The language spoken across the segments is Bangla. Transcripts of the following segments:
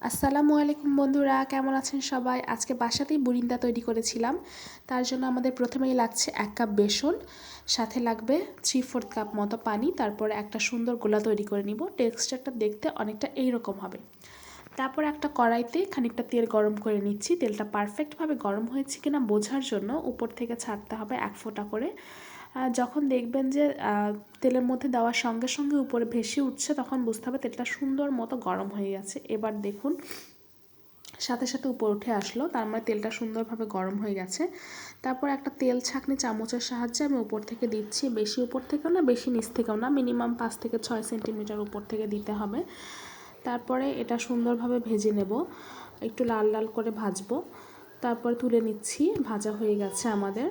আসসালামু আলাইকুম বন্ধুরা, কেমন আছেন সবাই? আজকে বাসাতেই বুরিন্দা তৈরি করেছিলাম। তার জন্য আমাদের প্রথমেই লাগছে 1 কাপ বেসন, সাথে লাগবে 3/4 কাপ মতো পানি। তারপরে একটা সুন্দর গোলা তৈরি করে নিব। টেক্সচারটা দেখতে অনেকটা এইরকম হবে। তারপর একটা কড়াইতে খানিকটা তেল গরম করে নিচ্ছি। তেলটা পারফেক্টভাবে গরম হয়েছে কিনা বোঝার জন্য উপর থেকে ছাড়তে হবে 1 ফোঁটা করে। যখন দেখবেন যে তেলের মধ্যে দেওয়ার সঙ্গে সঙ্গে উপরে ভেসে উঠছে, তখন বুঝতে হবে তেলটা সুন্দর মতো গরম হয়ে গেছে। এবার দেখুন সাথে সাথে উপর উঠে আসলো, তার মানে তেলটা সুন্দরভাবে গরম হয়ে গেছে। তারপর একটা তেল ছাঁকনি চামচের সাহায্যে আমি উপর থেকে দিচ্ছি। বেশি উপর থেকেও না, বেশি নিচ থেকেও না, মিনিমাম 5 থেকে 6 সেন্টিমিটার উপর থেকে দিতে হবে। তারপরে এটা সুন্দরভাবে ভেজে নেব, একটু লাল লাল করে ভাজবো। তারপর তুলে নিচ্ছি। ভাজা হয়ে গেছে আমাদের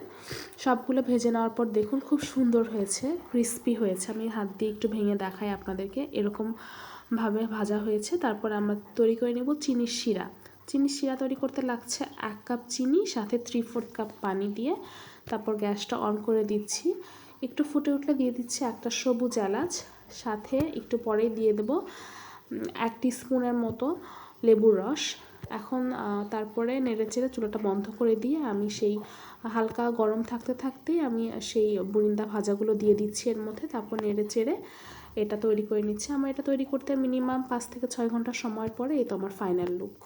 সবগুলো। ভেজে নেওয়ার পর দেখুন খুব সুন্দর হয়েছে, ক্রিস্পি হয়েছে। আমি হাত দিয়ে একটু ভেঙে দেখাই আপনাদেরকে, এরকমভাবে ভাজা হয়েছে। তারপর আমরা তৈরি করে নেব চিনির শিরা। চিনির শিরা তৈরি করতে লাগছে 1 কাপ চিনি, সাথে 3/4 কাপ পানি দিয়ে। তারপর গ্যাসটা অন করে দিচ্ছি। একটু ফুটে উঠলে দিয়ে দিচ্ছি একটা সবুজ এলাচ, সাথে একটু পরেই দিয়ে দেব 1 টিস্পুনের মতো লেবুর রস। এখন তারপরে নেড়েচেড়ে চুলাটা বন্ধ করে দিয়ে আমি সেই হালকা গরম থাকতে থাকতেই আমি সেই বুরিন্দা ভাজাগুলো দিয়ে দিচ্ছি এর মধ্যে। তারপর নেড়েচেড়ে এটা তৈরি করে নিচ্ছি। আমার এটা তৈরি করতে মিনিমাম 5 থেকে 6 ঘন্টা সময় পরে। এই তো আমার ফাইনাল লুক।